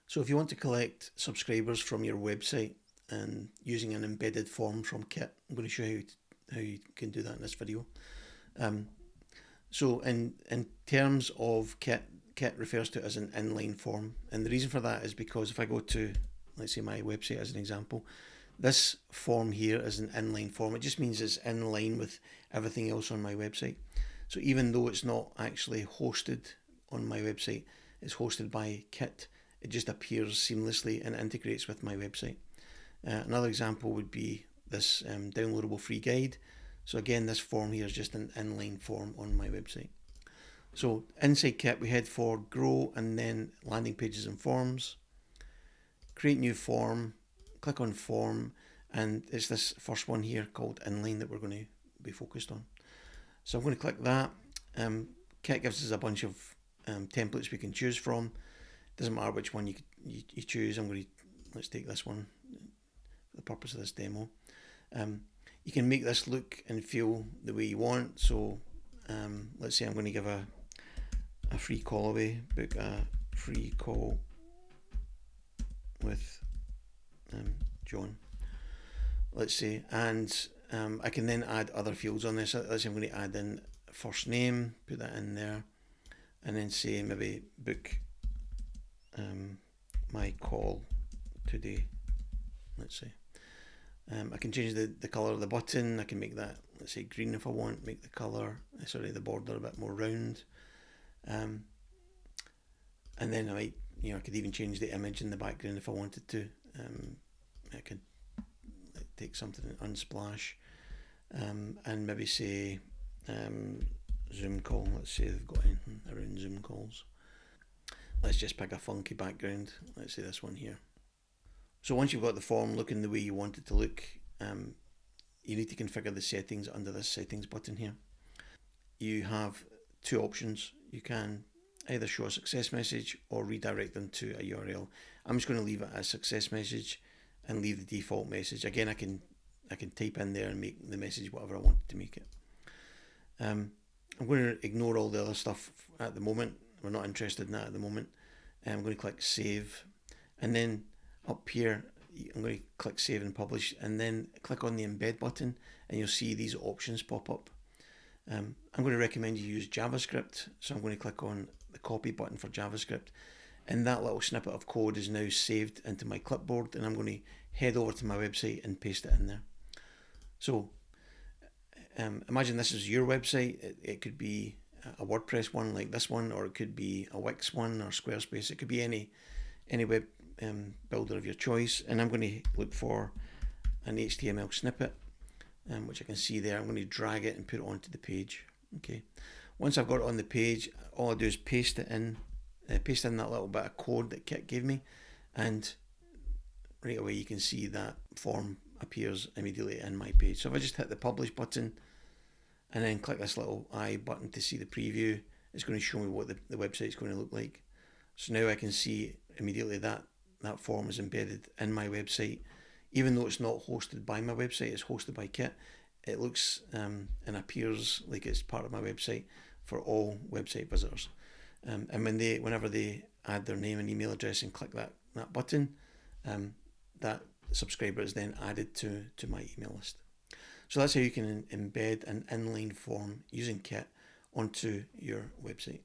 So if you want to collect subscribers from your website and using an embedded form from Kit, I'm going to show you how you can do that in this video. So in terms of Kit refers to it as an inline form, and the reason for that is because if I go to, let's say, my website as an example, this form here is an inline form. It just means it's in line with everything else on my website. So even though it's not actually hosted on my website, it's hosted by Kit, it just appears seamlessly and integrates with my website. Another example would be this downloadable free guide. So again, this form here is just an inline form on my website. So inside Kit, we head for grow and then landing pages and forms. Create new form, click on form, and it's this first one here called inline that we're going to be focused on. So I'm going to click that. Kit gives us a bunch of templates we can choose from. Doesn't matter which one you choose. Let's take this one for the purpose of this demo. You can make this look and feel the way you want. So let's say I'm going to give a free call away, book a free call with John, let's say, and I can then add other fields on this. Let's say I'm going to add in first name, put that in there, and then say maybe book my call today, let's say. I can change the colour of the button. I can make that, let's say, green if I want, make the the border a bit more round. And then I could even change the image in the background if I wanted to. I could take something and unsplash, and maybe say Zoom call. Let's say they've got anything around Zoom calls. Let's just pick a funky background. Let's say this one here. So once you've got the form looking the way you want it to look, you need to configure the settings under this settings button here. You have two options. You can either show a success message or redirect them to a URL. I'm just going to leave it as success message and leave the default message. Again, I can type in there and make the message whatever I wanted to make it. I'm going to ignore all the other stuff at the moment. We're not interested in that at the moment. I'm going to click save, and then up here I'm going to click save and publish, and then click on the embed button, and you'll see these options pop up. I'm going to recommend you use JavaScript, so I'm going to click on the copy button for JavaScript, and that little snippet of code is now saved into my clipboard, and I'm going to head over to my website and paste it in there. So imagine this is your website. It could be a WordPress one like this one, or it could be a Wix one or Squarespace. It could be any web builder of your choice, and I'm going to look for an HTML snippet, which I can see there. I'm going to drag it and put it onto the page. Okay. Once I've got it on the page, all I do is paste in that little bit of code that Kit gave me, and right away you can see that form appears immediately in my page. So if I just hit the publish button and then click this little I button to see the preview, it's going to show me what the website is going to look like. So now I can see immediately that form is embedded in my website. Even though it's not hosted by my website, it's hosted by Kit. It looks and appears like it's part of my website for all website visitors. And whenever they add their name and email address and click that button, that subscriber is then added to my email list. So that's how you can embed an inline form using Kit onto your website.